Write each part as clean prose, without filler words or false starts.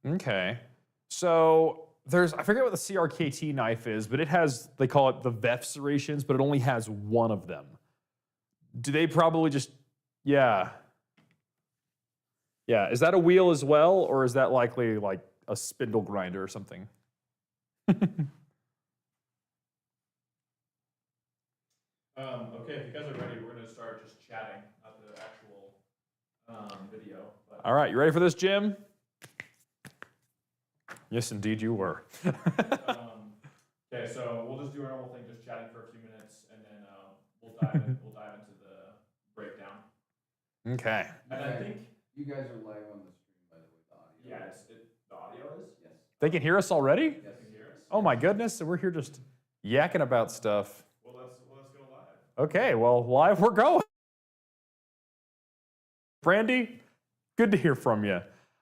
Okay. So there's, I forget what the CRKT knife is, but it has, they call it the VEF serrations, but it only has one of them. Do they probably just, yeah. Yeah. Is that a wheel as well, or is that likely like a spindle grinder or something? Okay, if you guys are ready, we're going to start just chatting, not the actual video. But... All right, you ready for this, Jim? Yes, indeed you were. Okay, so we'll just do our normal thing, just chatting for a few minutes, and then we'll dive into the breakdown. Okay. And I think you guys are live on the stream, by the way. The audio. Yeah, the audio is. Yes. They can hear us already? Yes. They can hear us. Oh my goodness! So we're here just yakking about stuff. Well, let's go live. Okay, well, live we're going. Brandy, good to hear from you.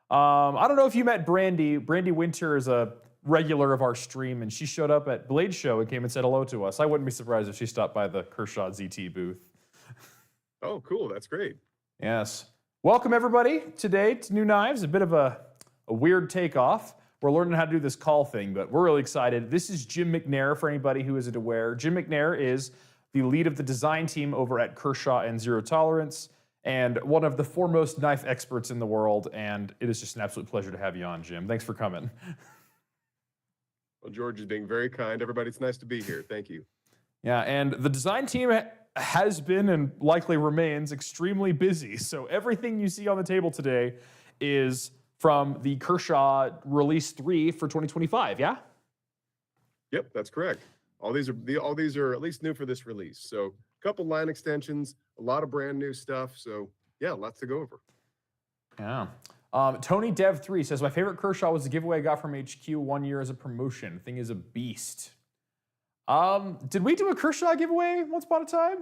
I don't know if you met Brandy. Brandy Winter is a regular of our stream, and she showed up at Blade Show and came and said hello to us. I wouldn't be surprised if she stopped by the Kershaw ZT booth. Oh, cool. That's great. Yes. Welcome, everybody, today to New Knives. A bit of a weird takeoff. We're learning how to do this call thing, but we're really excited. This is Jim McNair, for anybody who isn't aware. Jim McNair is the lead of the design team over at Kershaw and Zero Tolerance, and one of the foremost knife experts in the world, and it is just an absolute pleasure to have you on, Jim. Thanks for coming. Well, George is being very kind. Everybody, it's nice to be here. Thank you. Yeah, and the design team has been and likely remains extremely busy. So everything you see on the table today is from the Kershaw Release 3 for 2025, yeah? Yep, that's correct. All these are at least new for this release. So a couple line extensions, a lot of brand new stuff. So yeah, lots to go over. Yeah. Tony Dev 3 says, my favorite Kershaw was the giveaway I got from HQ 1 year as a promotion. Thing is a beast. Did we do a Kershaw giveaway once upon a time?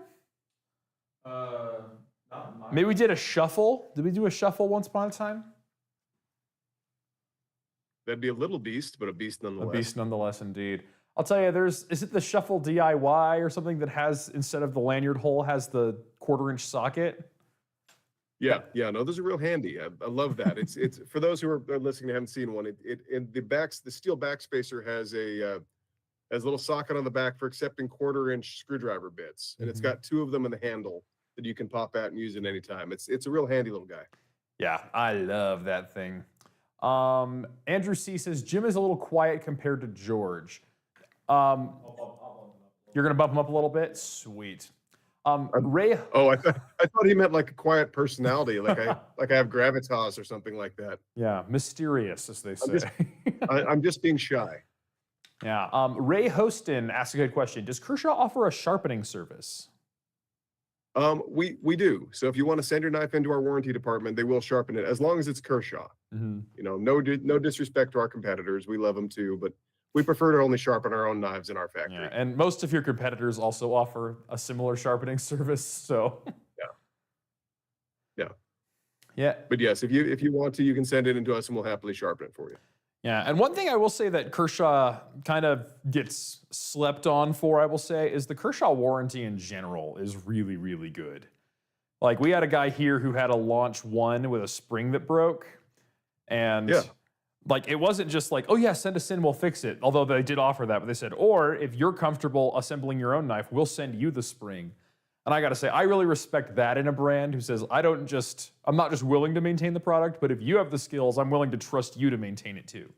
Not Maybe we did a shuffle. Did we do a shuffle once upon a time? That'd be a little beast, but a beast nonetheless. A beast nonetheless, indeed. I'll tell you, is it the shuffle DIY or something that has, instead of the lanyard hole, has the 1/4-inch socket? Yeah, no, those are real handy. I love that. It's for those who are listening and haven't seen one. The steel backspacer has a little socket on the back for accepting 1/4-inch screwdriver bits, and it's got 2 of them in the handle that you can pop out and use at any time. It's a real handy little guy. Yeah, I love that thing. Andrew C says Jim is a little quiet compared to George. You're gonna bump him up a little bit. Sweet. Ray. Oh, I thought he meant like a quiet personality, like I have gravitas or something like that. Yeah, mysterious, as they say. I'm just being shy. Yeah. Ray Hostin asks a good question. Does Kershaw offer a sharpening service? We do. So if you want to send your knife into our warranty department, they will sharpen it as long as it's Kershaw. Mm-hmm. You know, no disrespect to our competitors. We love them too, but we prefer to only sharpen our own knives in our factory. Yeah, and most of your competitors also offer a similar sharpening service. So yeah. But yes, if you want to, you can send it into us, and we'll happily sharpen it for you. Yeah, and one thing I will say that Kershaw kind of gets slept on for, I will say, is the Kershaw warranty in general is really, really good. Like, we had a guy here who had a launch 1 with a spring that broke, and like, it wasn't just like, oh yeah, send us in, we'll fix it. Although they did offer that, but they said, or if you're comfortable assembling your own knife, we'll send you the spring. And I gotta say, I really respect that in a brand who says, I'm not just willing to maintain the product, but if you have the skills, I'm willing to trust you to maintain it too.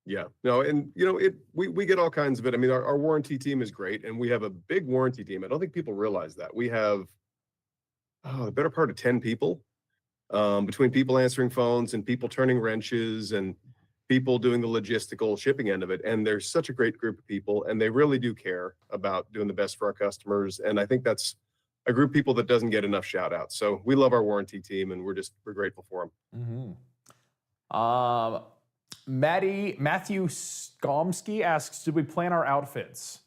Yeah, no, and you know, we get all kinds of it. I mean, our warranty team is great, and we have a big warranty team. I don't think people realize that. We have the better part of 10 people, between people answering phones and people turning wrenches and people doing the logistical shipping end of it. And there's such a great group of people, and they really do care about doing the best for our customers. And I think that's a group of people that doesn't get enough shout outs. So we love our warranty team, and we're grateful for them. Matthew Skomsky asks, did we plan our outfits?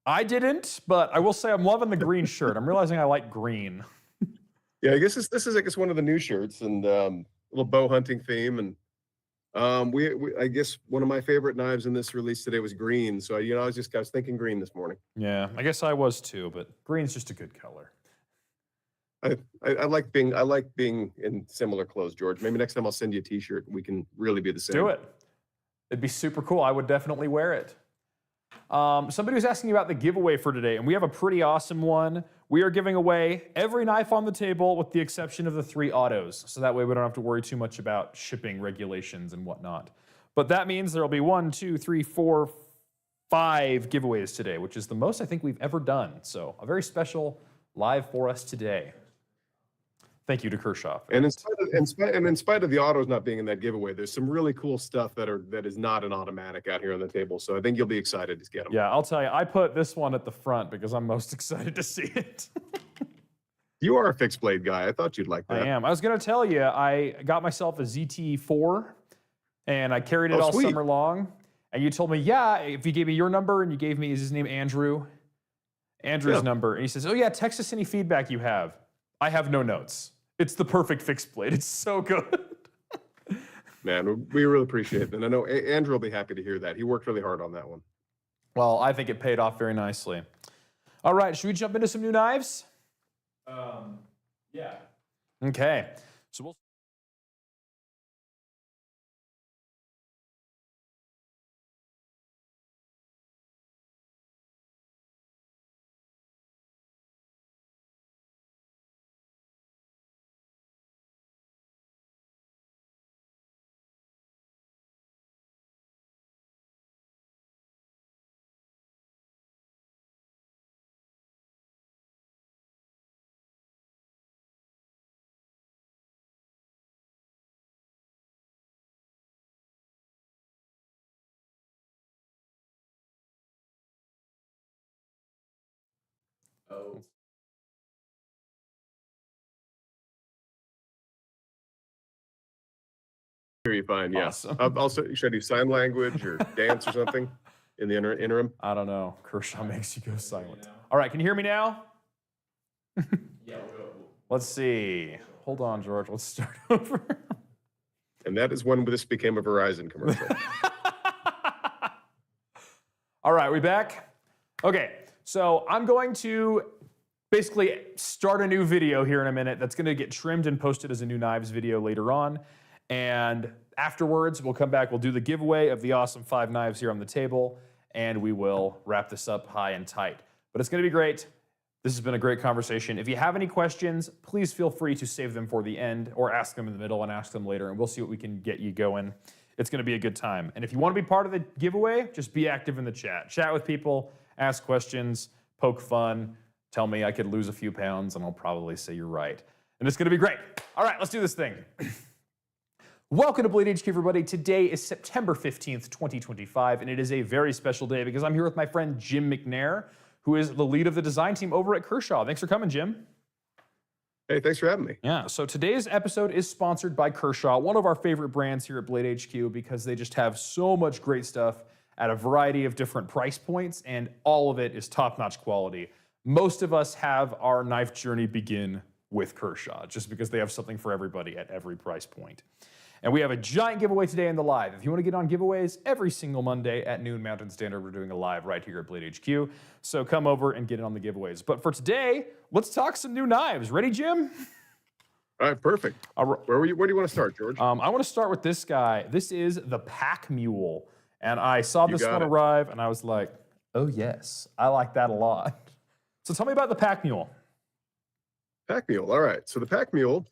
I didn't, but I will say I'm loving the green shirt. I'm realizing I like green. Yeah, I guess this is one of the new shirts, and little bow hunting theme. And I guess one of my favorite knives in this release today was green. So, you know, I was thinking green this morning. Yeah, I guess I was too, but green's just a good color. I like being in similar clothes, George. Maybe next time I'll send you a T-shirt. We can really be the same. Do it. It'd be super cool. I would definitely wear it. Somebody was asking about the giveaway for today, and we have a pretty awesome one. We are giving away every knife on the table with the exception of the 3 autos. So that way we don't have to worry too much about shipping regulations and whatnot. But that means there will be 1, 2, 3, 4, 5 giveaways today, which is the most I think we've ever done. So a very special live for us today. Thank you to Kershaw. And in spite of the autos not being in that giveaway, there's some really cool stuff that is not an automatic out here on the table. So I think you'll be excited to get them. Yeah, I'll tell you, I put this one at the front because I'm most excited to see it. You are a fixed blade guy. I thought you'd like that. I am. I was going to tell you, I got myself a ZT4 and I carried it all sweet. summer long. And you told me, yeah, if you gave me your number and you gave me, is his name Andrew? Andrew's number. And he says, oh yeah, text us any feedback you have. I have no notes. It's the perfect fixed blade. It's so good. Man, we really appreciate it. And I know Andrew will be happy to hear that. He worked really hard on that one. Well, I think it paid off very nicely. All right, should we jump into some new knives? Yeah. Okay. So we'll Oh. Here you find, yeah. Awesome. Should I do sign language or dance or something in the interim? I don't know. Kershaw makes you go silent. All right, can you hear me now? Yeah, Let's see. Hold on, George. Let's start over. And that is when this became a Verizon commercial. All right, we back? Okay, so I'm going to basically start a new video here in a minute that's going to get trimmed and posted as a new knives video later on. And afterwards, we'll come back, we'll do the giveaway of the awesome 5 knives here on the table, and we will wrap this up high and tight. But it's going to be great. This has been a great conversation. If you have any questions, please feel free to save them for the end or ask them in the middle and ask them later, and we'll see what we can get you going. It's going to be a good time. And if you want to be part of the giveaway, just be active in the chat. Chat with people, ask questions, poke fun, tell me I could lose a few pounds, and I'll probably say you're right. And it's going to be great. All right, let's do this thing. Welcome to Blade HQ, everybody. Today is September 15th, 2025, and it is a very special day because I'm here with my friend Jim McNair, who is the lead of the design team over at Kershaw. Thanks for coming, Jim. Hey, thanks for having me. Yeah, so today's episode is sponsored by Kershaw, one of our favorite brands here at Blade HQ because they just have so much great stuff at a variety of different price points, and all of it is top-notch quality. Most of us have our knife journey begin with Kershaw, just because they have something for everybody at every price point. And we have a giant giveaway today in the live. If you want to get on giveaways, every single Monday at noon Mountain Standard, we're doing a live right here at Blade HQ. So come over and get in on the giveaways. But for today, let's talk some new knives. Ready, Jim? All right, perfect. Where do you want to start, George? I want to start with this guy. This is the Pack Mule. And I saw this one arrive, and I was like, oh, yes, I like that a lot. So tell me about the Pack Mule. Pack Mule, all right. So the Pack Mule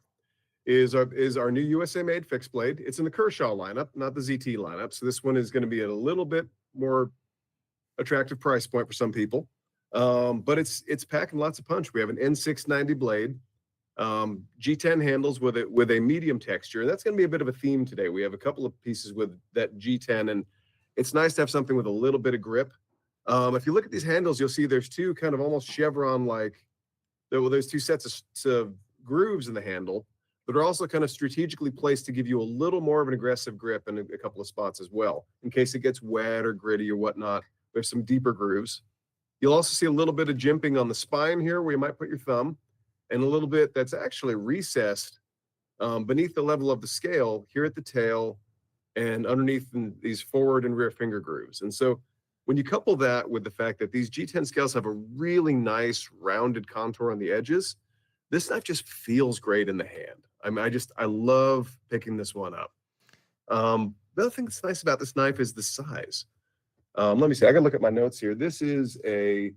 is our new USA-made fixed blade. It's in the Kershaw lineup, not the ZT lineup. So this one is going to be at a little bit more attractive price point for some people. But it's packing lots of punch. We have an N690 blade, G10 handles with a medium texture. And that's going to be a bit of a theme today. We have a couple of pieces with that G10, and it's nice to have something with a little bit of grip. If you look at these handles, you'll see there's two kind of almost chevron-like, there's two sets of grooves in the handle that are also kind of strategically placed to give you a little more of an aggressive grip in a couple of spots as well. In case it gets wet or gritty or whatnot, there's some deeper grooves. You'll also see a little bit of jimping on the spine here where you might put your thumb, and a little bit that's actually recessed beneath the level of the scale here at the tail and underneath these forward and rear finger grooves. And so when you couple that with the fact that these G10 scales have a really nice rounded contour on the edges, This knife just feels great in the hand. I mean, I love picking this one up. The other thing that's nice about this knife is the size. Let me see. I got to look at my notes here. This is a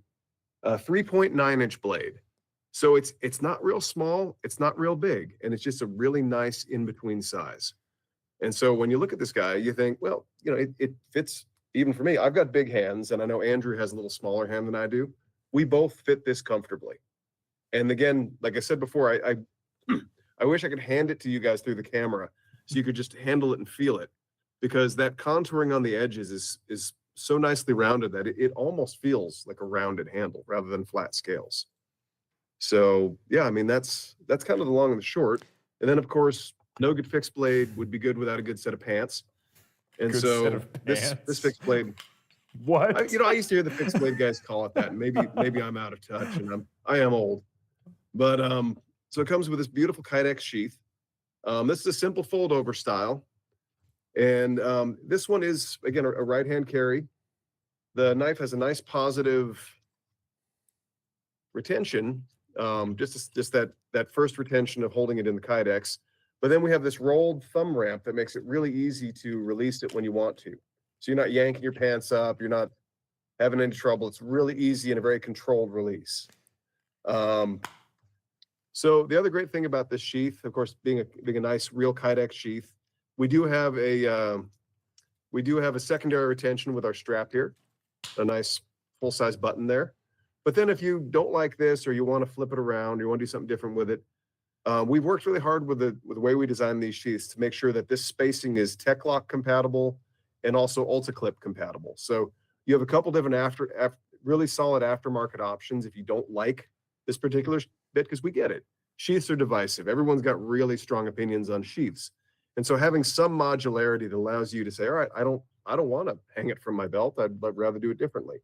3.9-inch blade. So it's not real small, it's not real big, and it's just a really nice in-between size. And so when you look at this guy, you think, well, you know, it fits even for me. I've got big hands, and I know Andrew has a little smaller hand than I do. We both fit this comfortably. And again, like I said before, I wish I could hand it to you guys through the camera so you could just handle it and feel it, because that contouring on the edges is so nicely rounded that it almost feels like a rounded handle rather than flat scales. So yeah, I mean, that's kind of the long and the short. And then of course, no good fixed blade would be good without a good set of pants. And Good so set of this pants. fixed blade, What? I used to hear the fixed blade guys call it that. And maybe I'm out of touch and I am old. But so it comes with this beautiful Kydex sheath. This is a simple fold over style. And this one is, again, a right-hand carry. The knife has a nice positive retention, just that first retention of holding it in the Kydex. But then we have this rolled thumb ramp that makes it really easy to release it when you want to. So you're not yanking your pants up, you're not having any trouble. It's really easy and a very controlled release. So the other great thing about this sheath, of course, being a nice real Kydex sheath, we do have a secondary retention with our strap here, a nice full-size button there. But then if you don't like this, or you want to flip it around, or you want to do something different with it, we've worked really hard with the way we design these sheaths to make sure that this spacing is Tech-Lock compatible and also Ulti-Clip compatible. So you have a couple different really solid aftermarket options if you don't like this particular bit, because we get it. Sheaths are divisive. Everyone's got really strong opinions on sheaths. And so having some modularity that allows you to say, all right, I don't want to hang it from my belt. I'd rather do it differently.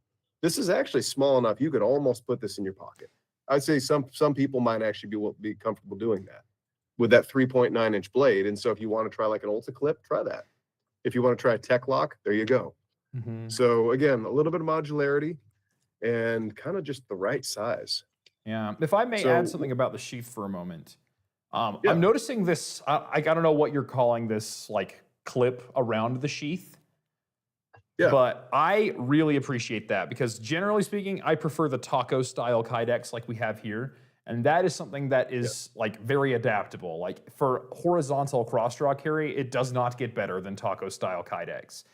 This is actually small enough. You could almost put this in your pocket. I'd say some people might actually be comfortable doing that with that 3.9-inch blade. And so if you want to try like an Ulti-Clip, try that. If you want to try a Tech-Lock, there you go. Mm-hmm. So again, a little bit of modularity and kind of just the right size. Yeah. If I may add something about the sheath for a moment. I'm noticing this, I don't know what you're calling this, like clip around the sheath. Yeah. But I really appreciate that, because generally speaking, I prefer the taco style Kydex like we have here. And that is something that is like very adaptable. Like for horizontal cross draw carry, it does not get better than taco style Kydex.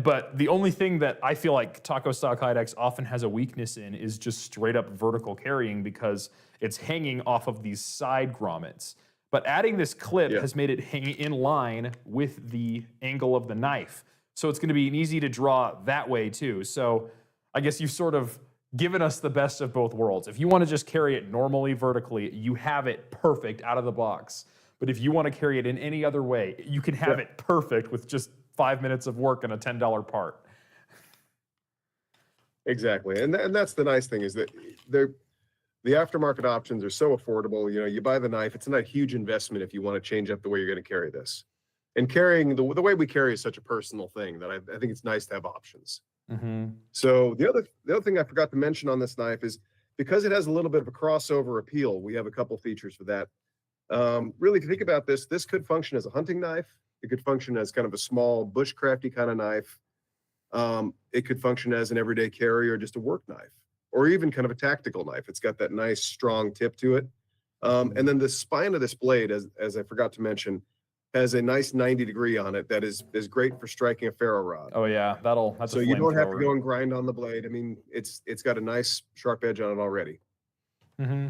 But the only thing that I feel like taco style Kydex often has a weakness in is just straight up vertical carrying, because it's hanging off of these side grommets. But adding this clip has made it hang in line with the angle of the knife. So it's going to be easy to draw that way too. So I guess you've sort of given us the best of both worlds. If you want to just carry it normally vertically, you have it perfect out of the box. But if you want to carry it in any other way, you can have it perfect with just 5 minutes of work and a $10 part. Exactly. And that's the nice thing, is that the aftermarket options are so affordable. You know, you buy the knife, it's not a huge investment if you want to change up the way you're going to carry this. And carrying the way we carry is such a personal thing that I think it's nice to have options. Mm-hmm. So the other thing I forgot to mention on this knife is, because it has a little bit of a crossover appeal, we have a couple features for that. Really, if you think about this could function as a hunting knife. It could function as kind of a small bushcrafty kind of knife. It could function as an everyday carry, or just a work knife, or even kind of a tactical knife. It's got that nice strong tip to it. And then the spine of this blade, as I forgot to mention, has a nice 90-degree on it that is great for striking a ferro rod. Oh yeah, that's so a you don't have to flamethrower. go and grind on the blade. I mean, it's got a nice sharp edge on it already. Mm-hmm.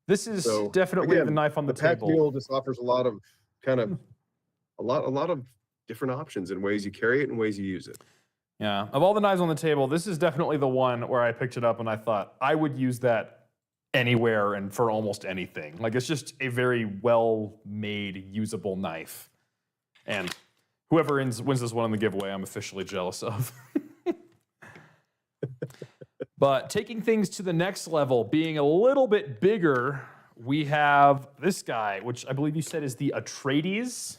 This is So, definitely again, the knife on the Pack table. Mule just offers a lot of a lot of different options and ways you carry it and ways you use it. Yeah, of all the knives on the table, this is definitely the one where I picked it up and I thought I would use that anywhere and for almost anything. Like, it's just a very well-made, usable knife. And whoever wins this one in the giveaway, I'm officially jealous of. But taking things to the next level, being a little bit bigger, we have this guy, which I believe you said is the Atreides.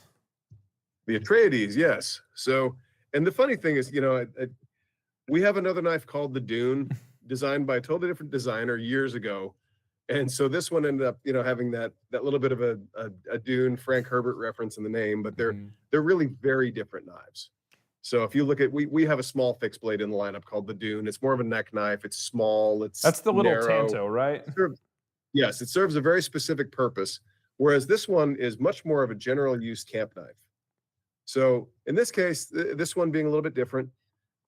The Atreides, yes. So, and the funny thing is, we have another knife called the Dune, designed by a totally different designer years ago. And so this one ended up, having that little bit of a Dune Frank Herbert reference in the name, but they're really very different knives. So if you look at, we have a small fixed blade in the lineup called the Dune. It's more of a neck knife. It's small. That's the little narrow. Tanto, right? Yes, it serves a very specific purpose, whereas this one is much more of a general use camp knife. So in this case, this one being a little bit different,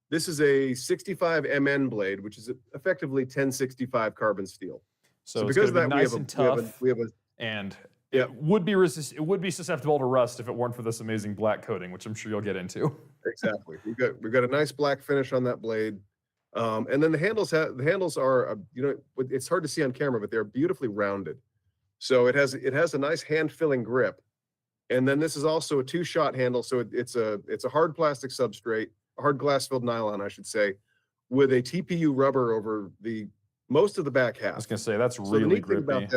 this is a 65 MN blade, which is effectively 1065 carbon steel. So because of that, nice and tough, and it would be susceptible to rust if it weren't for this amazing black coating, which I'm sure you'll get into. Exactly. We've got a nice black finish on that blade. And then the handles are, it's hard to see on camera, but they're beautifully rounded. So it has a nice hand-filling grip. And then this is also a 2-shot handle. So it's a hard plastic substrate, a hard glass-filled nylon, I should say, with a TPU rubber over most of the back half. I was gonna say that's really grippy.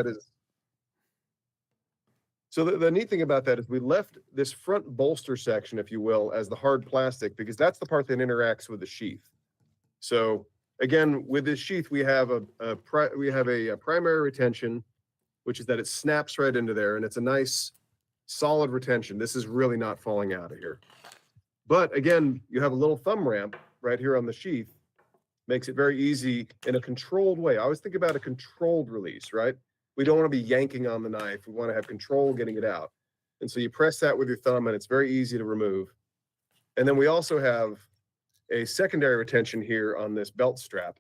So the neat thing about that is we left this front bolster section, if you will, as the hard plastic, because that's the part that interacts with the sheath. So again, with this sheath, we have a primary retention, which is that it snaps right into there, and it's a nice solid retention. This is really not falling out of here. But again, you have a little thumb ramp right here on the sheath, makes it very easy in a controlled way. I always think about a controlled release, right? We don't want to be yanking on the knife. We want to have control getting it out. And so you press that with your thumb, and it's very easy to remove. And then we also have a secondary retention here on this belt strap.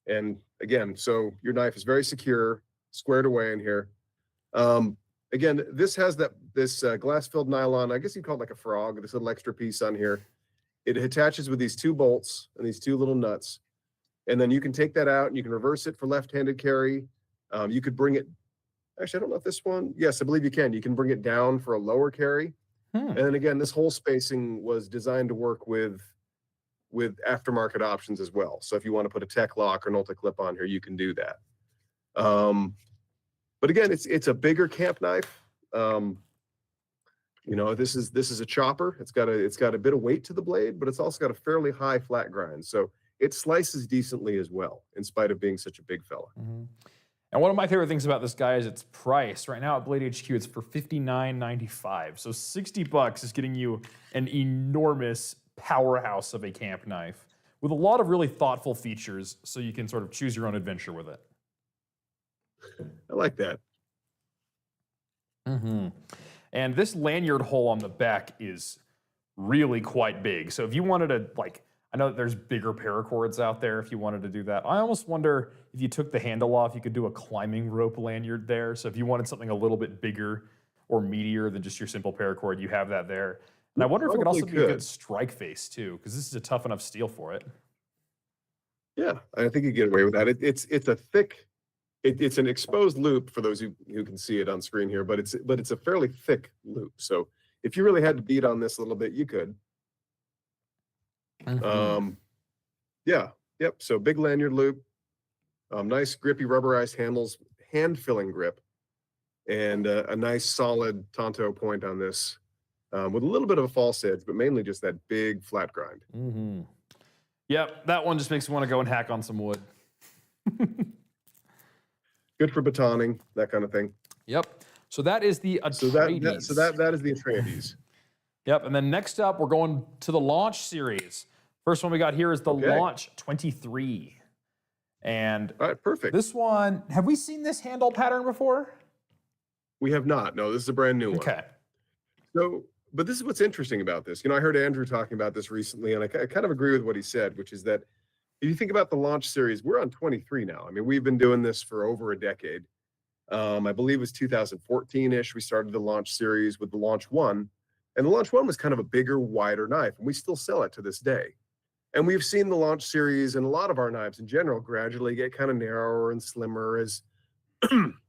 And again, so your knife is very secure, squared away in here. Again, this has this glass-filled nylon, I guess you'd call it like a frog, this little extra piece on here. It attaches with these 2 bolts and these 2 little nuts. And then you can take that out and you can reverse it for left-handed carry. You could bring it, actually, I don't know if this one, yes, I believe you can. You can bring it down for a lower carry. And then again, this whole spacing was designed to work with aftermarket options as well. So if you want to put a tech lock or an Ulta clip on here, you can do that. But again, it's a bigger camp knife. This is a chopper. It's got a bit of weight to the blade, but it's also got a fairly high flat grind. So it slices decently as well, in spite of being such a big fella. And one of my favorite things about this guy is its price. Right now at Blade HQ, it's for $59.95. So $60 is getting you an enormous powerhouse of a camp knife with a lot of really thoughtful features, so you can sort of choose your own adventure with it. I like that. And this lanyard hole on the back is really quite big. So if you wanted to, I know that there's bigger paracords out there if you wanted to do that. I almost wonder if you took the handle off, you could do a climbing rope lanyard there. So if you wanted something a little bit bigger or meatier than just your simple paracord, you have that there. And I wonder if it could also be a good strike face too, because this is a tough enough steel for it. Yeah, I think you get away with that. It's a thick, it's an exposed loop for those who can see it on screen here, but it's a fairly thick loop. So if you really had to beat on this a little bit, you could. So big lanyard loop, nice grippy rubberized handles, hand-filling grip, and a nice solid Tonto point on this, with a little bit of a false edge, but mainly just that big flat grind. Yep, that one just makes me want to go and hack on some wood. Good for batoning, that kind of thing. Yep. So that is the Atreides. So that is the Atreides. Yep. And then next up, we're going to the Launch series. First one we got here is the Launch 23. And all right, perfect. This one, have we seen this handle pattern before? We have not. No, this is a brand new one. Okay. So, but this is what's interesting about this. I heard Andrew talking about this recently, and I kind of agree with what he said, which is that if you think about the Launch series, we're on 23 now. I mean, we've been doing this for over a decade. I believe it was 2014-ish. We started the Launch series with the Launch 1. And the Launch 1 was kind of a bigger, wider knife, and we still sell it to this day. And we've seen the Launch series and a lot of our knives in general gradually get kind of narrower and slimmer as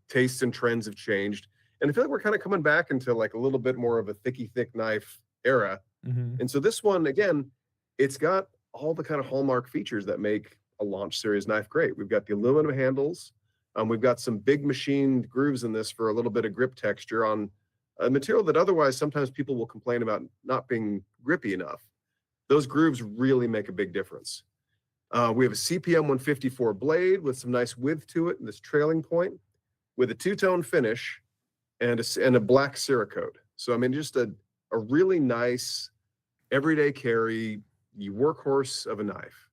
tastes and trends have changed. And I feel like we're kind of coming back into like a little bit more of a thick knife era. And so this one, again, it's got all the kind of hallmark features that make a Launch series knife great. We've got the aluminum handles. We've got some big machined grooves in this for a little bit of grip texture on a material that otherwise sometimes people will complain about not being grippy enough. Those grooves really make a big difference. We have a CPM 154 blade with some nice width to it and this trailing point with a two-tone finish and a black Cerakote. So, I mean, just a really nice everyday carry, workhorse of a knife,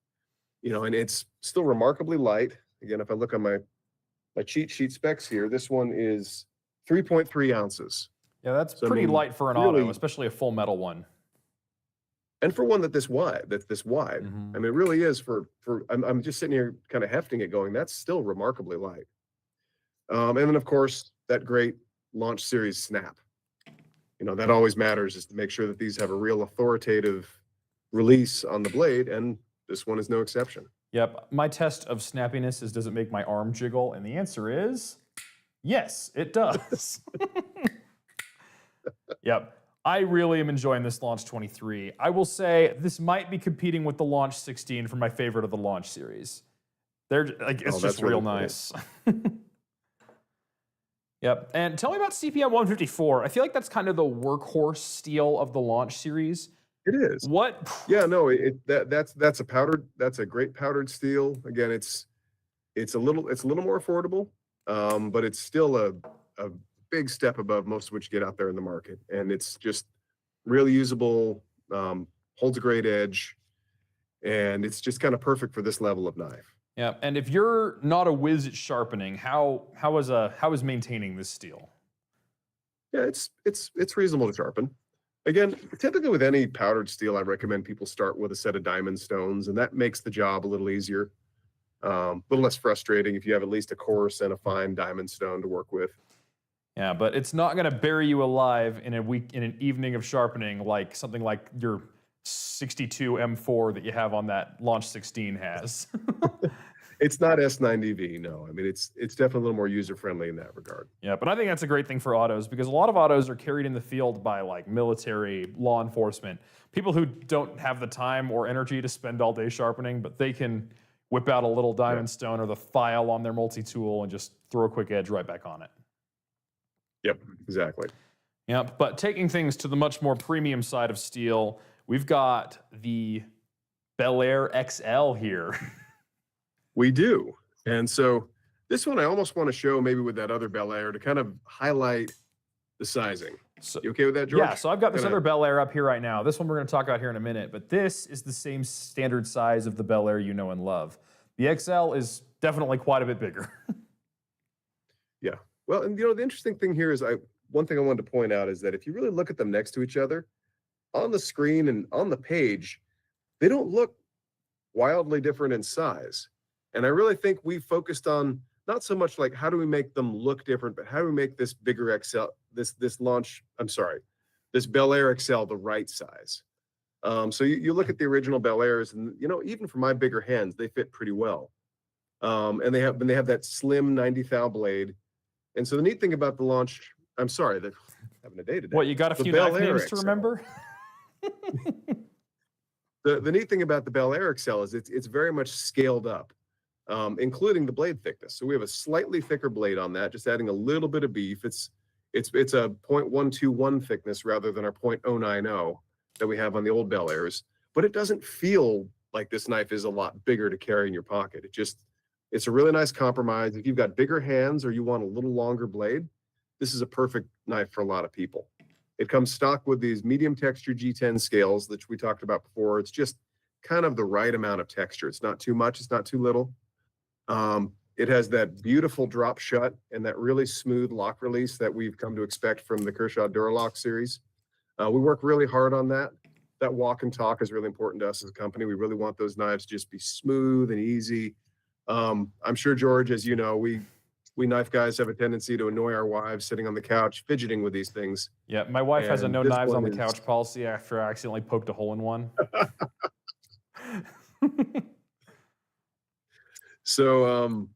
and it's still remarkably light. Again, if I look on my cheat sheet specs here, this one is 3.3 ounces. Yeah, that's So, I pretty mean, light for an really- auto, especially a full metal one. And for one that's wide. Mhm. I mean, it really is I'm just sitting here kind of hefting it going, that's still remarkably light. And then of course, that great launch series snap. That always matters, is to make sure that these have a real authoritative release on the blade, and this one is no exception. Yep, my test of snappiness is, does it make my arm jiggle? And the answer is, yes, it does. Yep. I really am enjoying this Launch 23. I will say this might be competing with the Launch 16 for my favorite of the Launch series. They're like, it's Oh, just that's real really cool. nice. Yep. And tell me about CPM 154. I feel like that's kind of the workhorse steel of the Launch series. It is. What? Yeah, no, that's a great powdered steel. Again, it's a little more affordable, but it's still a big step above most of what you get out there in the market. And it's just really usable, holds a great edge, and it's just kind of perfect for this level of knife. Yeah. And if you're not a whiz at sharpening, how is maintaining this steel? Yeah, it's reasonable to sharpen. Again, typically with any powdered steel, I recommend people start with a set of diamond stones, and that makes the job a little easier, a little less frustrating if you have at least a coarse and a fine diamond stone to work with. Yeah, but it's not going to bury you alive in an evening of sharpening like something like your 62 M4 that you have on that Launch 16 has. It's not S90V, no. I mean, it's definitely a little more user-friendly in that regard. Yeah, but I think that's a great thing for autos, because a lot of autos are carried in the field by like military, law enforcement, people who don't have the time or energy to spend all day sharpening, but they can whip out a little diamond stone or the file on their multi-tool and just throw a quick edge right back on it. Yep, exactly. Yep, but taking things to the much more premium side of steel, we've got the Bel Air XL here. We do. And so this one I almost want to show maybe with that other Bel Air to kind of highlight the sizing. So, You okay with that, George? yeah, so I've got this Kinda- other Bel Air up here right now. This one we're going to talk about here in a minute, but this is the same standard size of the Bel Air you know and love. The XL is definitely quite a bit bigger. Yeah. Well, and the interesting thing here is one thing I wanted to point out is that if you really look at them next to each other, on the screen and on the page, they don't look wildly different in size. And I really think we focused on not so much like how do we make them look different, but how do we make this bigger XL, this Bel Air XL the right size. So you look at the original Bel Airs, and even for my bigger hands, they fit pretty well. And they have that slim 90 thou blade. And so the neat thing about the Launch, I'm sorry, that having a day today. What, you got a The few Bel knife Air names to XL. remember? The neat thing about the Bel Air XL is it's very much scaled up, including the blade thickness. So we have a slightly thicker blade on that, just adding a little bit of beef. It's a 0.121 thickness rather than our 0.090 that we have on the old Bel Airs. But it doesn't feel like this knife is a lot bigger to carry in your pocket. It's a really nice compromise. If you've got bigger hands or you want a little longer blade, this is a perfect knife for a lot of people. It comes stock with these medium texture G10 scales that we talked about before. It's just kind of the right amount of texture. It's not too much, it's not too little. It has that beautiful drop shut and that really smooth lock release that we've come to expect from the Kershaw Duralock series. We work really hard on that. That walk and talk is really important to us as a company. We really want those knives to just be smooth and easy. I'm sure, George, as you know, we knife guys have a tendency to annoy our wives sitting on the couch fidgeting with these things. Yeah, my wife has a And no this knives on one the is- couch policy after I accidentally poked a hole in one. So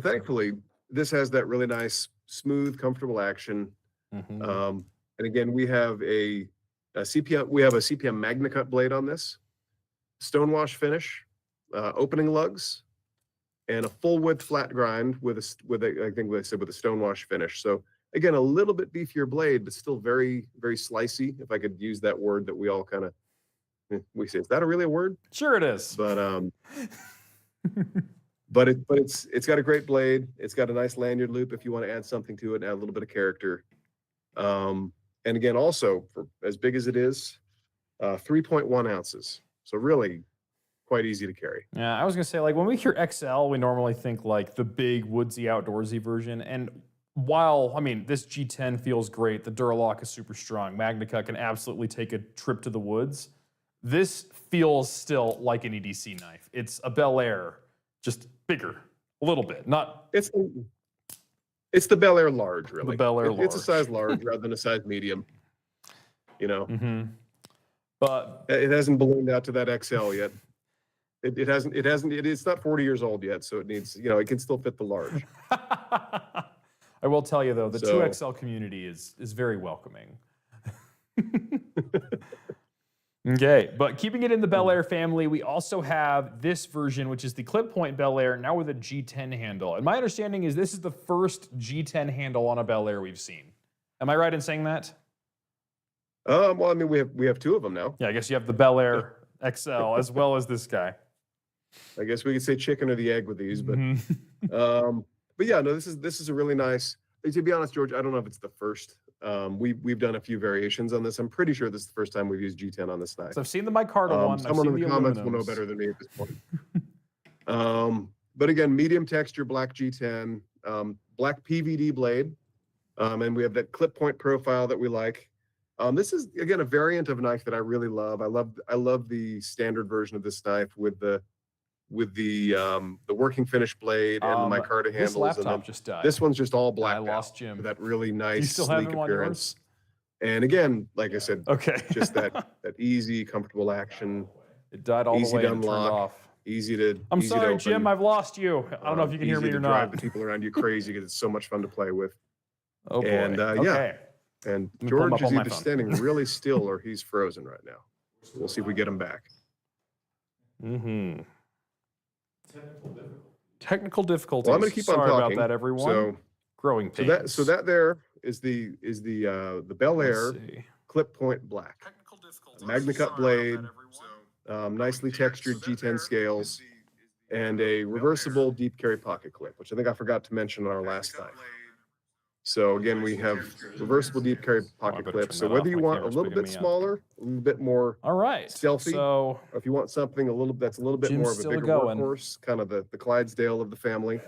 thankfully, this has that really nice, smooth, comfortable action. Mhm. And again, we have a CPM MagnaCut blade on this, stonewash finish, opening lugs, and a full width flat grind with I think what I said with a stonewash finish. So again, a little bit beefier blade, but still very, very slicey. If I could use that word that we all kind of we say, is that really a word? Sure it is. But But it's got a great blade. It's got a nice lanyard loop if you want to add something to it, add a little bit of character. And again, also for as big as it is, 3.1 ounces. So really quite easy to carry. Yeah, I was gonna say, like, when we hear XL, we normally think like the big woodsy outdoorsy version. And while, I mean, this G10 feels great, the Duralock is super strong, Magnica can absolutely take a trip to the woods. This feels still like an EDC knife. It's a Bel Air, just bigger, a little bit. Not. It's the Bel Air large, really. The Bel Air large. It's a size large rather than a size medium. You know, But it hasn't ballooned out to that XL yet. It's not 40 years old yet, so it needs, you know, it can still fit the large. I will tell you though, the So- 2XL community is very welcoming. Okay, but keeping it in the Bel Air family, we also have this version, which is the clip point Bel Air, now with a G10 handle. And my understanding is this is the first G10 handle on a Bel Air we've seen. Am I right in saying that? Well, I mean, we have two of them now. Yeah, I guess you have the Bel Air XL as well as this guy. I guess we could say chicken or the egg with these, but Mhm. but yeah, no, this is a really nice. To be honest, George, I don't know if it's the first. We've done a few variations on this. I'm pretty sure this is the first time we've used G10 on this knife. So I've seen the micarta one. I've Someone seen in the comments will know aluminums. better than me at this point. But again, medium texture, black G10, black PVD blade, and we have that clip point profile that we like. This is again a variant of a knife that I really love. I love the standard version of this knife with the working finish blade and the micarta handles. This and laptop then just died. this one's just all black. I lost Jim. With that really Do nice, you still have sleek him on appearance. yours? And again, like I said, Okay. just that easy, comfortable action, It died all easy the way to and turned unlock. off. easy to. I'm easy to sorry, open, Jim. I've lost you. I don't know if you can hear easy me to or drive not. the people around you crazy because it's so much fun to play with. Oh boy. And, yeah. Okay. And me pull him up George is on my either phone. standing really still or he's frozen right now. We'll see if we get him back. Mm-hmm. Technical difficulties. Well, I'm going to keep on Sorry talking. about that, everyone. So, Growing so pains. that there is the Bel Air Let's see. clip point black, Magna Cut blade, nicely textured G10 scales, and a reversible deep carry pocket clip, which I think I forgot to mention on our last knife. So again, we have reversible deep carry pocket better clips. turn So that whether off. you My want a camera's little picking bit me up. smaller, a little bit more All right. stealthy, So or if you want something that's a little bit Jim's more of a still bigger going. workhorse, kind of the Clydesdale of the family,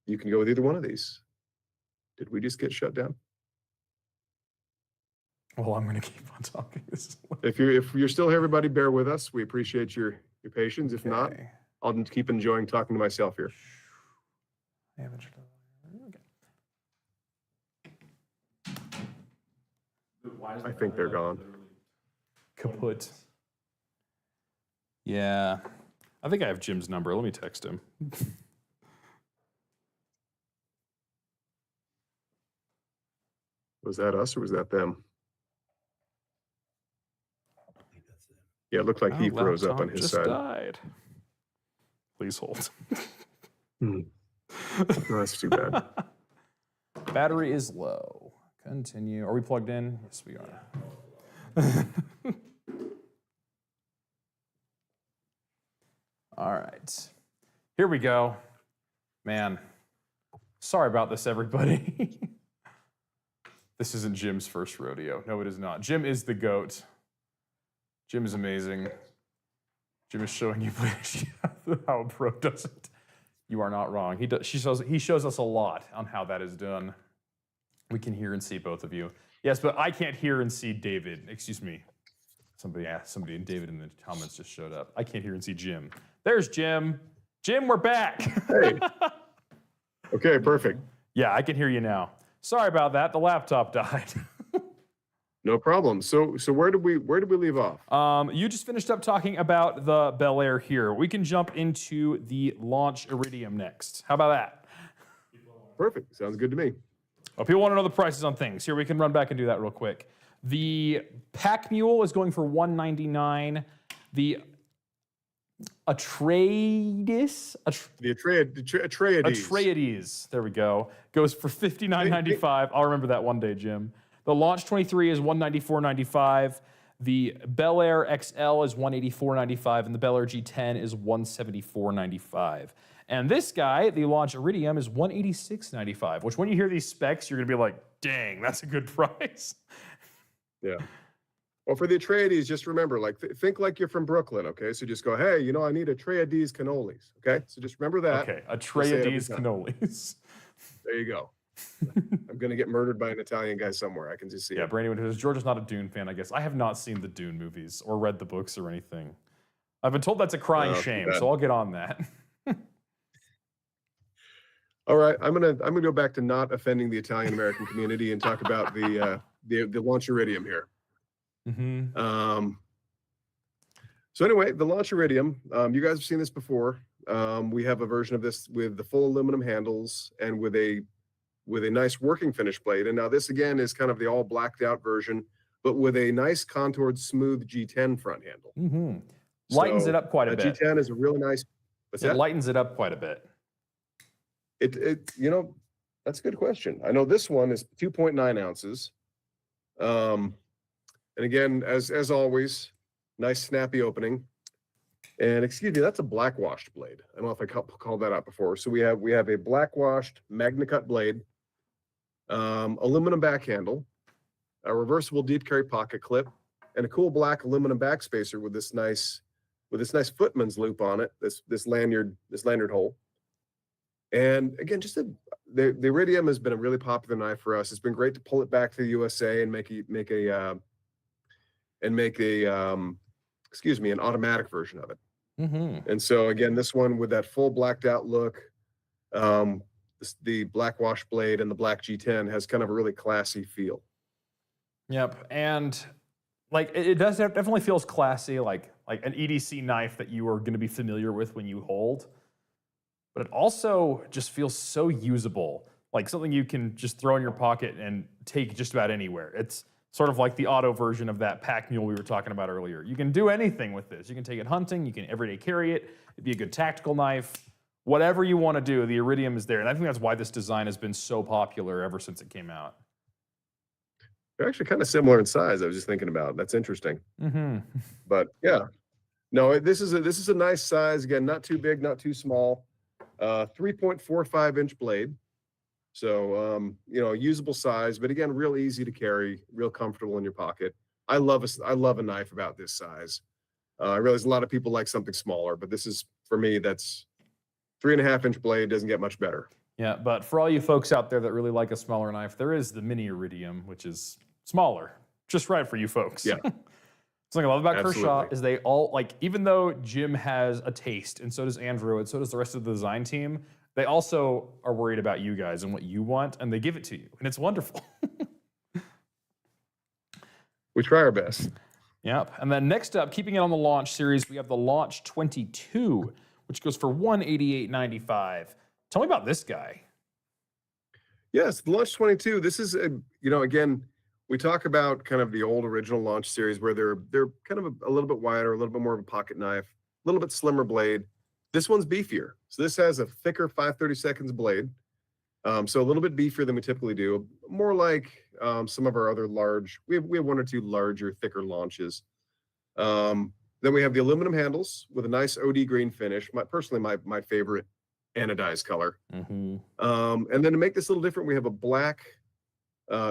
you can go with either one of these. Did we just get shut down? well, I'm going to keep on talking. If you're still here, everybody, bear with us. We appreciate your patience. If not, Okay. I'll just keep enjoying talking to myself here. I haven't- okay. I think they're gone. Kaput. Yeah. I think I have Jim's number. Let me text him. Was that us or was that them? Yeah, it looked like he Oh, froze up on laptop his just side. died. Please hold. No, that's too bad. Battery is low. Continue. Are we plugged in? Yes, we are. All right. Here we go. Man, sorry about this, everybody. This isn't Jim's first rodeo. No, it is not. Jim is the GOAT. Jim is amazing. Jim is showing you how a pro does it. You are not wrong. He shows us a lot on how that is done. We can hear and see both of you. Yes, but I can't hear and see David. Excuse me. Somebody and David in the comments just showed up. I can't hear and see Jim. There's Jim. Jim, we're back. Hey. Okay, perfect. Yeah, I can hear you now. Sorry about that. The laptop died. No problem. So where did we leave off? You just finished up talking about the Bel Air here. We can jump into the Launch Iridium next. How about that? Perfect. Sounds good to me. Oh, people want to know the prices on things. Here, we can run back and do that real quick. The Pack Mule is going for $199. The Atreides, The Atreides. Atreides, there we go, goes for $59.95. I'll remember that one day, Jim. The Launch 23 is $194.95. The Bel Air XL is $184.95, and the Bel Air G10 is $174.95. And this guy, the Launch Iridium, is $186.95, which when you hear these specs, you're going to be like, dang, that's a good price. Yeah. Well, for the Atreides, just remember, like, think like you're from Brooklyn, okay? So just go, hey, you know, I need a Atreides cannolis, okay? So just remember that. Okay, Atreides cannolis. There you go. I'm going to get murdered by an Italian guy somewhere. I can just see Yeah, it. Brandon, because George is not a Dune fan, I guess. I have not seen the Dune movies or read the books or anything. I've been told that's a crying shame, so I'll get on that. All right, I'm gonna go back to not offending the Italian American community and talk about the Launch Iridium here. So anyway, the Launch Iridium, you guys have seen this before. We have a version of this with the full aluminum handles and with a nice working finish blade. And now this again is kind of the all blacked out version, but with a nice contoured smooth G10 front handle. Lightens it up quite a bit. G10 is a really nice. It lightens it up quite a bit. You know, that's a good question. I know this one is 2.9 ounces. And again, as always, nice snappy opening. And excuse me, that's a black washed blade. I don't know if I called that out before. So we have a black washed Magna Cut blade, aluminum back handle, a reversible deep carry pocket clip, and a cool black aluminum back spacer with this nice footman's loop on it. This lanyard hole. And again, the Iridium has been a really popular knife for us. It's been great to pull it back to the USA and make an automatic version of it. And so again, this one with that full blacked out look, the black wash blade and the black G10 has kind of a really classy feel. Yep, and like it definitely feels classy, like an EDC knife that you are going to be familiar with when you hold. But it also just feels so usable, like something you can just throw in your pocket and take just about anywhere. It's sort of like the auto version of that pack mule we were talking about earlier. You can do anything with this. You can take it hunting, you can everyday carry it. It'd be a good tactical knife. Whatever you want to do, the Iridium is there. And I think that's why this design has been so popular ever since it came out. They're actually kind of similar in size. I was just thinking about. That's interesting. But yeah, no, this is a nice size. Again, not too big, not too small. 3.45 inch blade. So, you know, usable size, but again, real easy to carry, real comfortable in your pocket. I love a knife about this size. I realize a lot of people like something smaller, but this is, for me, that's 3.5 inch blade, doesn't get much better. Yeah, but for all you folks out there that really like a smaller knife, there is the mini Iridium, which is smaller, just right for you folks. Yeah. Something I love about Absolutely. Kershaw is they all, like, even though Jim has a taste, and so does Andrew, and so does the rest of the design team, they also are worried about you guys and what you want, and they give it to you, and it's wonderful. We try our best. Yep. And then next up, keeping it on the Launch series, we have the Launch 22, which goes for $188.95. Tell me about this guy. Yes, the Launch 22. This is, you know, again, we talk about kind of the old original Launch series where they're kind of a little bit wider, a little bit more of a pocket knife, a little bit slimmer blade. This one's beefier. So this has a thicker 5/32 blade. So a little bit beefier than we typically do. More like some of our other large, we have one or two larger, thicker launches. Then we have the aluminum handles with a nice OD green finish. Personally, my favorite anodized color. And then to make this a little different, we have a black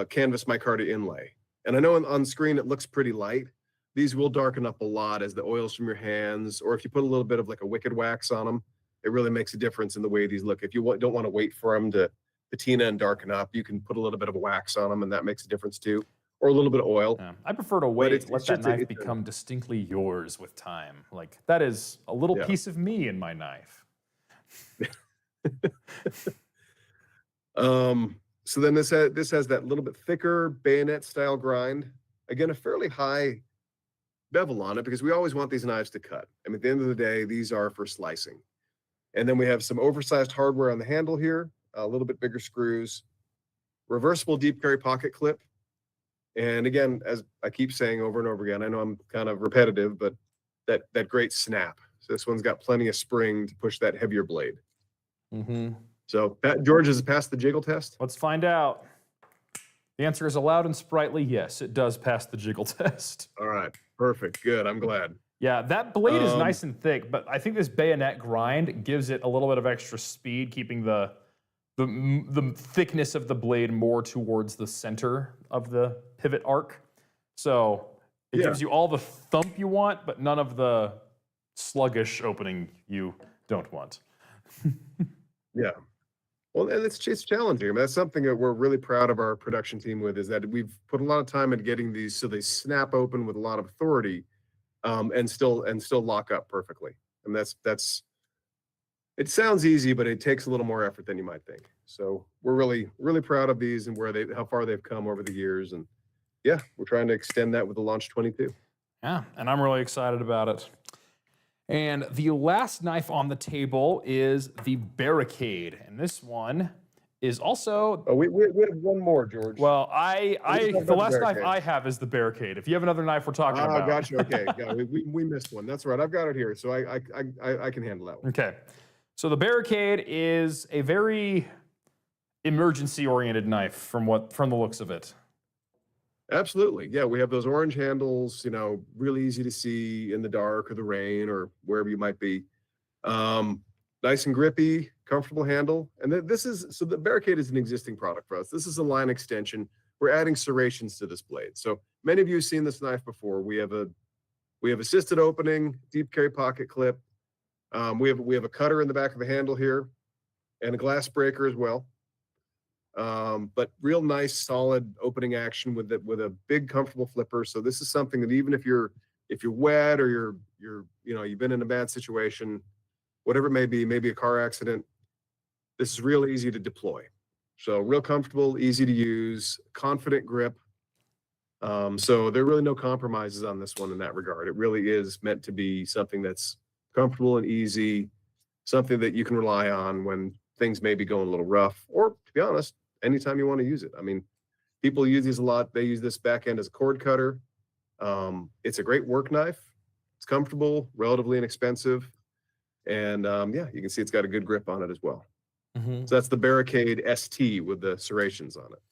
canvas micarta inlay. And I know on screen it looks pretty light. These will darken up a lot as the oils from your hands, or if you put a little bit of like a wicked wax on them, it really makes a difference in the way these look. If you don't want to wait for them to patina and darken up, you can put a little bit of a wax on them, and that makes a difference too, or a little bit of oil. Yeah. I prefer to wait, let that knife become distinctly yours with time. Like, that is a little piece of me in my knife. So then this has that little bit thicker bayonet style grind. Again, a fairly high bevel on it because we always want these knives to cut. I mean, at the end of the day, these are for slicing. And then we have some oversized hardware on the handle here, a little bit bigger screws, reversible deep carry pocket clip. And again, as I keep saying over and over again, I know I'm kind of repetitive, but that great snap. So this one's got plenty of spring to push that heavier blade. So George, has it passed the jiggle test? Let's find out. The answer is a loud and sprightly yes, it does pass the jiggle test. All right, perfect, good. I'm glad. Yeah, that blade is nice and thick, but I think this bayonet grind gives it a little bit of extra speed, keeping the thickness of the blade more towards the center of the pivot arc. So it gives you all the thump you want, but none of the sluggish opening you don't want. Yeah. Well, and it's challenging. I mean, that's something that we're really proud of our production team with, is that we've put a lot of time into getting these so they snap open with a lot of authority, and still lock up perfectly. And that's it sounds easy, but it takes a little more effort than you might think. So we're really proud of these and how far they've come over the years. And yeah, we're trying to extend that with the Launch 22. Yeah, and I'm really excited about it. And the last knife on the table is the Barricade, and this one is also. Oh, we have one more, George. Well, the last knife I have is the Barricade. If you have another knife we're talking about. Oh, gotcha. Okay, yeah, we missed one. That's right. I've got it here, so I can handle that one. Okay, so the Barricade is a very emergency-oriented knife from the looks of it. Absolutely. Yeah, we have those orange handles, really easy to see in the dark or the rain or wherever you might be. Nice and grippy, comfortable handle. And so the Barricade is an existing product for us. This is a line extension. We're adding serrations to this blade. So many of you have seen this knife before. We have assisted opening, deep carry pocket clip. We have a cutter in the back of the handle here and a glass breaker as well. But real nice, solid opening action with a big, comfortable flipper. So this is something that even if you're wet or you've been in a bad situation, whatever it may be, maybe a car accident, this is real easy to deploy. So real comfortable, easy to use, confident grip. So there are really no compromises on this one in that regard. It really is meant to be something that's comfortable and easy, something that you can rely on when things may be going a little rough, or to be honest, anytime you want to use it. I mean, people use these a lot. They use this back end as a cord cutter. It's a great work knife. It's comfortable, relatively inexpensive. And yeah, you can see it's got a good grip on it as well. Mm-hmm. So that's the Barricade ST with the serrations on it.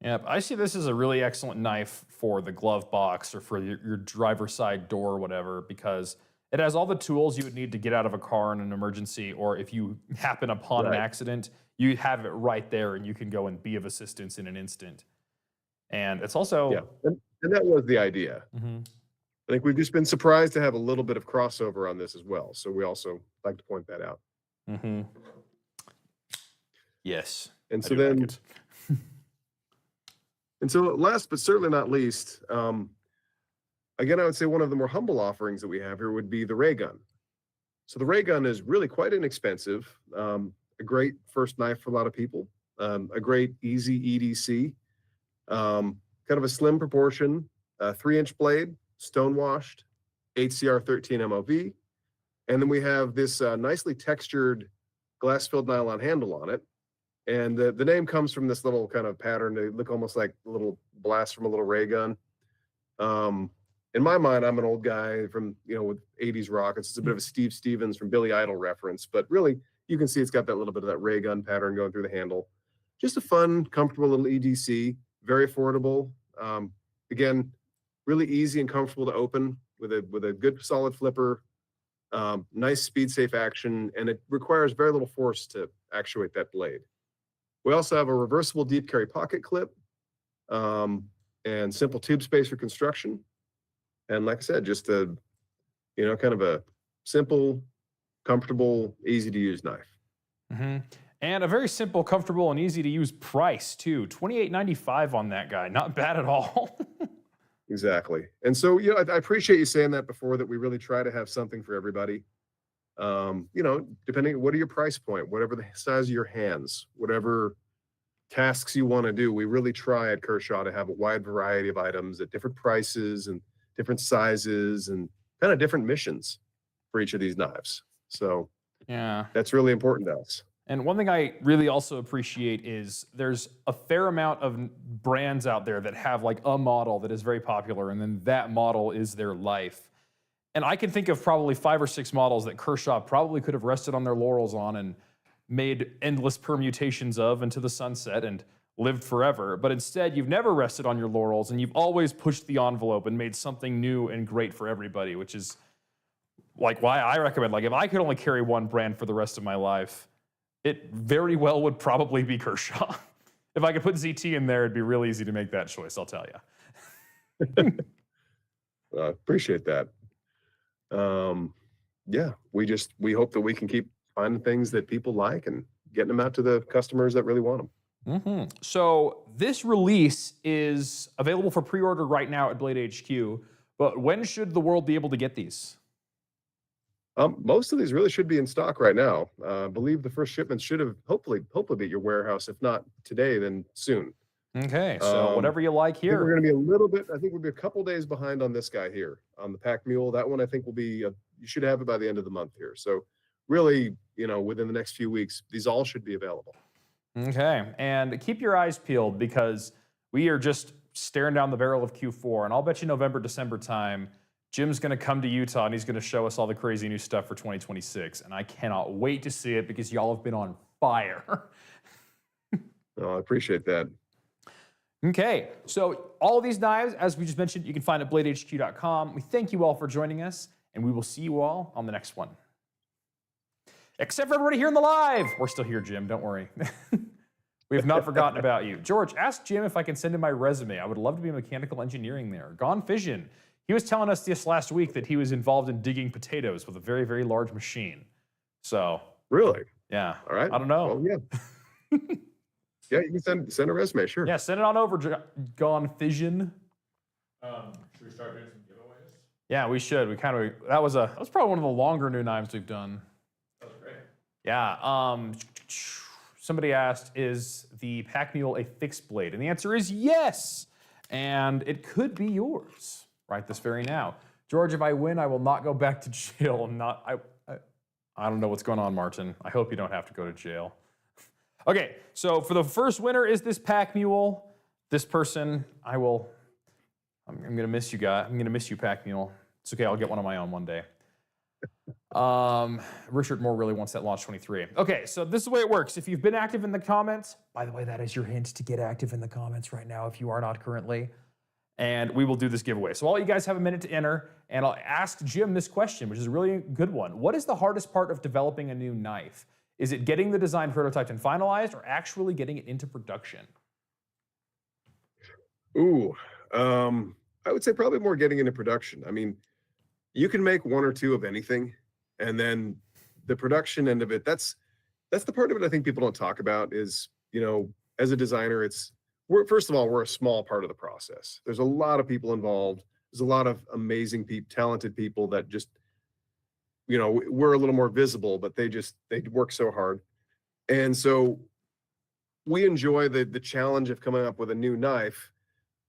Yep, I see this as a really excellent knife for the glove box or for your driver's side door or whatever, because it has all the tools you would need to get out of a car in an emergency, or if you happen upon an accident, you have it right there and you can go and be of assistance in an instant. And it's also... Yeah, and that was the idea. Mm-hmm. I think we've just been surprised to have a little bit of crossover on this as well. So we also like to point that out. Mm-hmm. Yes. And so then... Like and so last but certainly not least, again, I would say one of the more humble offerings that we have here would be the ray gun. So the ray gun is really quite inexpensive, a great first knife for a lot of people, a great easy EDC, kind of a slim proportion, 3-inch blade, stone washed, HCR 13 MOV. And then we have this nicely textured glass-filled nylon handle on it. And the name comes from this little kind of pattern. They look almost like a little blast from a little ray gun. In my mind, I'm an old guy from, with 80s rock. It's a bit of a Steve Stevens from Billy Idol reference, but really you can see it's got that little bit of that ray gun pattern going through the handle. Just a fun, comfortable little EDC, very affordable. Again, really easy and comfortable to open with a good solid flipper, nice speed safe action, and it requires very little force to actuate that blade. We also have a reversible deep carry pocket clip, and simple tube spacer construction. And like I said, just a, kind of a simple, comfortable, easy to use knife. Mm-hmm. And a very simple, comfortable, and easy to use price too. $28.95 on that guy. Not bad at all. Exactly. And so, I appreciate you saying that before, that we really try to have something for everybody. Depending, what are your price point, whatever the size of your hands, whatever tasks you want to do, we really try at Kershaw to have a wide variety of items at different prices and different sizes and kind of different missions for each of these knives. So yeah, that's really important to us. And one thing I really also appreciate is there's a fair amount of brands out there that have like a model that is very popular, and then that model is their life. And I can think of probably 5 or 6 models that Kershaw probably could have rested on their laurels on and made endless permutations of into the sunset. And lived forever, but instead you've never rested on your laurels and you've always pushed the envelope and made something new and great for everybody, which is like why I recommend, like if I could only carry one brand for the rest of my life, it very well would probably be Kershaw. If I could put ZT in there, it'd be real easy to make that choice, I'll tell you. Appreciate that. Yeah, we hope that we can keep finding things that people like and getting them out to the customers that really want them. So this release is available for pre-order right now at Blade HQ, but when should the world be able to get these? Most of these really should be in stock right now. I believe the first shipments should have hopefully be at your warehouse. If not today, then soon. Okay, so whatever you like I think we're here. going to be a little bit. I think we'll be a couple days behind on this guy here on the Pack Mule. That one I think will be. You should have it by the end of the month here. So really, within the next few weeks, these all should be available. Okay, and keep your eyes peeled because we are just staring down the barrel of Q4, and I'll bet you November, December time, Jim's going to come to Utah and he's going to show us all the crazy new stuff for 2026, and I cannot wait to see it because y'all have been on fire. I appreciate that. Okay, so all of these knives, as we just mentioned, you can find at bladehq.com. We thank you all for joining us, and we will see you all on the next one. Except for everybody here in the live. We're still here, Jim, don't worry. We have not forgotten about you. George, ask Jim if I can send him my resume. I would love to be mechanical engineering there. Gone Fission. He was telling us this last week that he was involved in digging potatoes with a very, very large machine. So. Really? Yeah. All right. I don't know. Oh, yeah. Yeah, you can send a resume, sure. Yeah, send it on over, Gone Fission. Should we start doing some giveaways? Yeah, we should. That was probably one of the longer new knives we've done. That was great. Yeah. Somebody asked, is the Pack Mule a fixed blade? And the answer is yes. And it could be yours right this very now. George, if I win, I will not go back to jail. I don't know what's going on, Martin. I hope you don't have to go to jail. Okay, so for the first winner is this Pack Mule. This person, I'm gonna miss you guys. I'm gonna miss you, Pack Mule. It's okay, I'll get one of my own one day. Richard Moore really wants that Launch 23. Okay, so this is the way it works. If you've been active in the comments, by the way, that is your hint to get active in the comments right now if you are not currently. And we will do this giveaway. So all you guys have a minute to enter, and I'll ask Jim this question, which is a really good one. What is the hardest part of developing a new knife? Is it getting the design prototyped and finalized, or actually getting it into production? Ooh, I would say probably more getting into production. I mean, you can make one or two of anything, and then the production end of it, that's the part of it I think people don't talk about is, as a designer, first of all, we're a small part of the process. There's a lot of people involved. There's a lot of amazing people, talented people that just, we're a little more visible, but they work so hard. And so we enjoy the challenge of coming up with a new knife.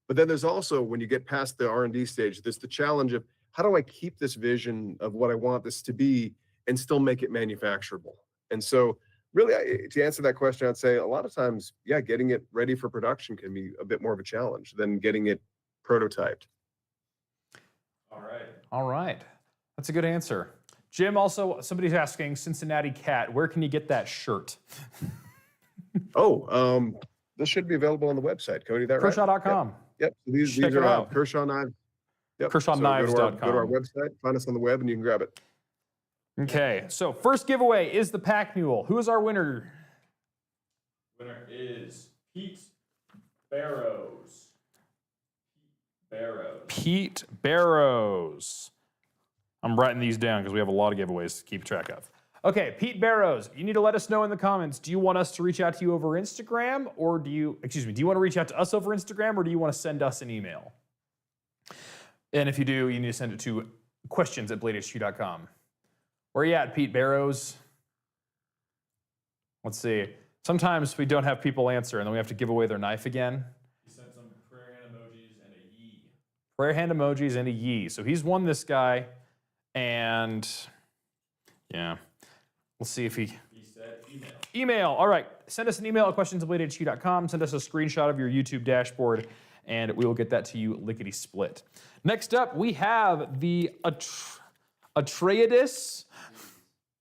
But then there's also, when you get past the R&D stage, there's the challenge of how do I keep this vision of what I want this to be and still make it manufacturable? And so really, to answer that question, I'd say a lot of times, yeah, getting it ready for production can be a bit more of a challenge than getting it prototyped. All right. That's a good answer. Jim, also, somebody's asking, Cincinnati Cat, where can you get that shirt? This should be available on the website, Cody. That Kershaw.com. Yep. So these Check it are out. Kershaw knives. Yep. KershawKnives.com. Go to our website, find us on the web, and you can grab it. Okay, so first giveaway is the Pack Mule. Who is our winner? Winner is Pete Barrows. Pete Barrows. I'm writing these down because we have a lot of giveaways to keep track of. Okay, Pete Barrows, you need to let us know in the comments. Do you want us to reach out to you over Instagram, or do you want to reach out to us over Instagram, or do you want to send us an email? And if you do, you need to send it to questions@bladehq.com. Where are you at, Pete Barrows? Let's see. Sometimes we don't have people answer, and then we have to give away their knife again. He sent some prayer hand emojis and a yee. Prayer hand emojis and a yee. So he's won this guy, and yeah. Let's see if he said email. Email. All right. Send us an email at questions@bladehq.com. Send us a screenshot of your YouTube dashboard, and we will get that to you lickety-split. Next up, we have the Atreides.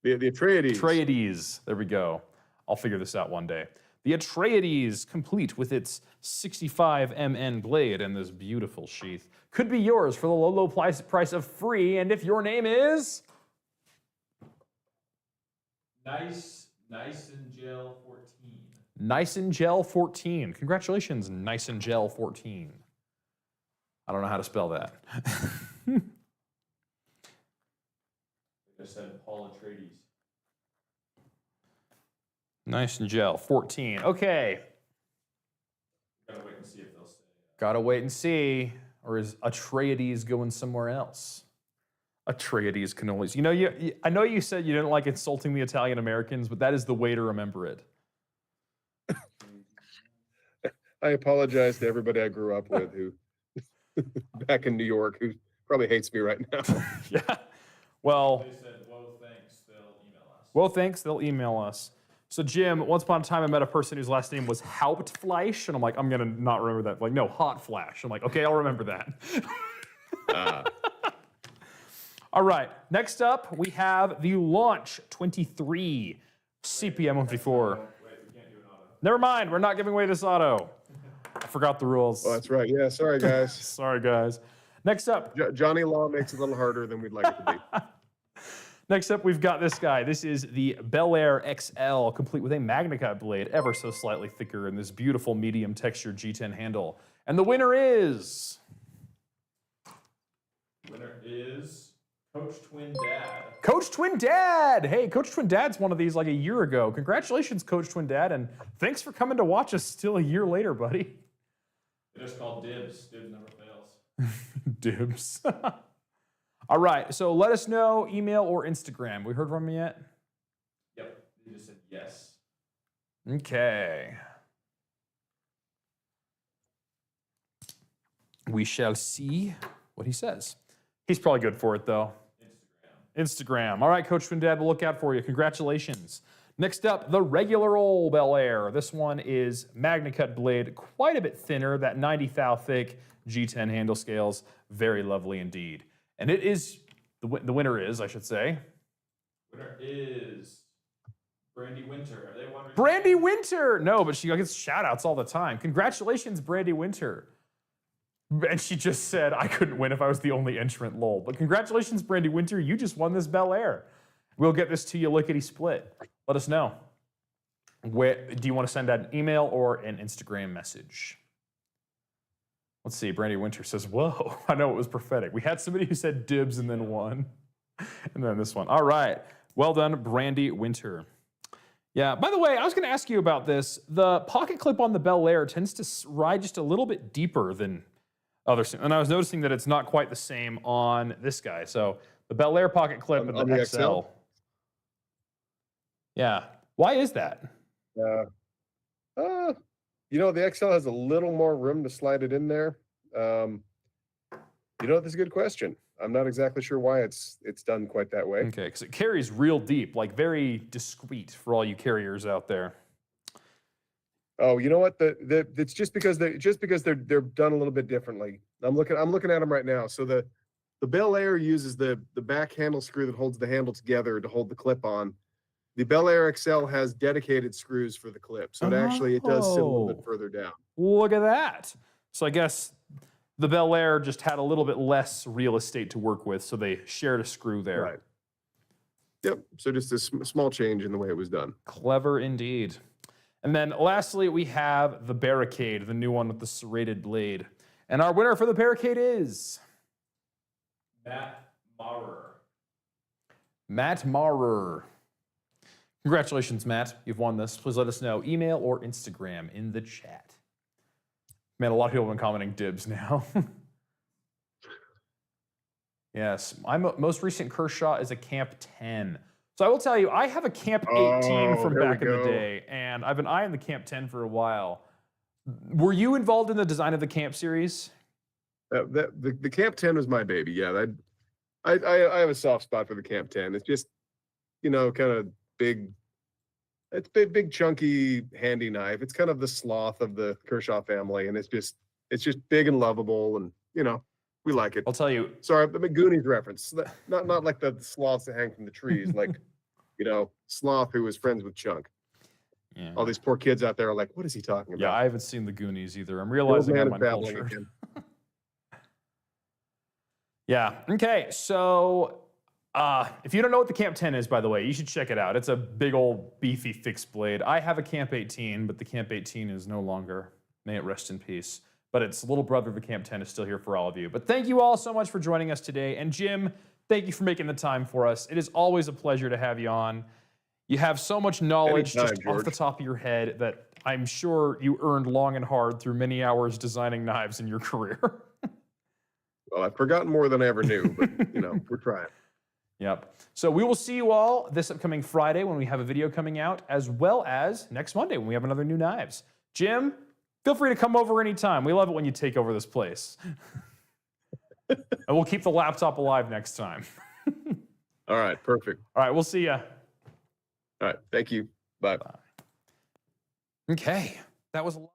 The Atreides. Atreides. There we go. I'll figure this out one day. The Atreides, complete with its 65 MN blade and this beautiful sheath, could be yours for the low, low price of free. And if your name is Nice and Gel 14. Nice and Gel 14. Congratulations, Nice and Gel 14. I don't know how to spell that. I just said Paul Atreides. Nice and Gel 14. Okay. Gotta wait and see if they'll stay. Gotta wait and see. Or is Atreides going somewhere else? Atreides cannolis. You know, I know you said you didn't like insulting the Italian Americans, but that is the way to remember it. I apologize to everybody I grew up with who back in New York who probably hates me right now. Yeah. Well, They said, whoa, thanks, they'll email us. well, thanks. They'll email us. So, Jim, once upon a time, I met a person whose last name was Hauptfleisch, and I'm like, I'm gonna not remember that. Like, no, Hot Flash. I'm like, okay, I'll remember that. All right. Next up, we have the Launch 23 CPM 154. Wait, we can't do an auto. Never mind. We're not giving away this auto. I forgot the rules. Oh, that's right. Yeah, sorry guys. Sorry, guys. Next up. Johnny Law makes it a little harder than we'd like it to be. Next up, we've got this guy. This is the Bel Air XL, complete with a MagnaCut blade, ever so slightly thicker, and this beautiful medium textured G10 handle. And the winner is Winner is Coach Twin Dad. Coach Twin Dad. Hey, Coach Twin Dad's one of these like a year ago. Congratulations, Coach Twin Dad, and thanks for coming to watch us still a year later, buddy. It is called Dibs. Dibs never fails. Dibs. All right, so let us know, email or Instagram. We heard from him yet? Yep. They just said yes. Okay. We shall see what he says. He's probably good for it, though. Instagram. All right, Coach Twin Dad, we'll look out for you. Congratulations. Next up, the regular old Bel Air. This one is MagnaCut blade, quite a bit thinner, that 90 thou thick G10 handle scales. Very lovely indeed. And it is, the winner is, I should say. Winner is Brandy Winter. Are they wondering? Brandy Winter! No, but she gets shout outs all the time. Congratulations, Brandy Winter. And she just said, I couldn't win if I was the only entrant, lol. But congratulations, Brandy Winter. You just won this Bel Air. We'll get this to you lickety-split. Let us know. Do you want to send out an email or an Instagram message? Let's see. Brandy Winter says, whoa. I know it was prophetic. We had somebody who said dibs and then won. And then this one. All right. Well done, Brandy Winter. Yeah, by the way, I was going to ask you about this. The pocket clip on the Bel Air tends to ride just a little bit deeper than others. And I was noticing that it's not quite the same on this guy. So the Bel Air pocket clip and the XL. Yeah. Why is that? You know, the XL has a little more room to slide it in there. You know, that's a good question. I'm not exactly sure why it's done quite that way. Okay, because it carries real deep, like very discreet for all you carriers out there. Oh, you know what? It's just because they're done a little bit differently. I'm looking at them right now. So the Bel Air uses the back handle screw that holds the handle together to hold the clip on. The Bel Air XL has dedicated screws for the clip, so it does sit a little bit further down. Look at that. So I guess the Bel Air just had a little bit less real estate to work with, so they shared a screw there. Right. Yep. So just a small change in the way it was done. Clever indeed. And then lastly, we have the Barricade, the new one with the serrated blade. And our winner for the Barricade is Matt Maurer. Matt Maurer. Congratulations, Matt. You've won this. Please let us know. Email or Instagram in the chat. Man, a lot of people have been commenting dibs now. Yes. My most recent Kershaw is a Camp 10. So I will tell you, I have a Camp 18 from back in the day, and I've been eyeing the Camp 10 for a while. Were you involved in the design of the Camp series? The Camp 10 was my baby. Yeah, I have a soft spot for the Camp 10. It's just, you know, kind of big. It's big, chunky, handy knife. It's kind of the sloth of the Kershaw family, and it's just big and lovable, and you know, we like it. I'll tell you. Sorry, the Goonies reference. Not like the sloths that hang from the trees, like, you know, Sloth who was friends with Chunk. Yeah. All these poor kids out there are like, what is he talking Yeah, about? I haven't seen the Goonies either. I'm The old realizing man I'm is babbling uncultured. again. Yeah. Okay. So, if you don't know what the Camp 10 is, by the way, you should check it out. It's a big old beefy fixed blade. I have a Camp 18, but the Camp 18 is no longer. May it rest in peace. But its little brother, the Camp 10, is still here for all of you. But thank you all so much for joining us today. And Jim, thank you for making the time for us. It is always a pleasure to have you on. You have so much knowledge Anytime, just off the George. top of your head that I'm sure you earned long and hard through many hours designing knives in your career. Well, I've forgotten more than I ever knew, but you know, we're trying. Yep. So we will see you all this upcoming Friday when we have a video coming out, as well as next Monday when we have another new knives. Jim, feel free to come over anytime. We love it when you take over this place. And we'll keep the laptop alive next time. All right, perfect. All right, we'll see ya. All right, thank you. Bye. Okay. That was a lot.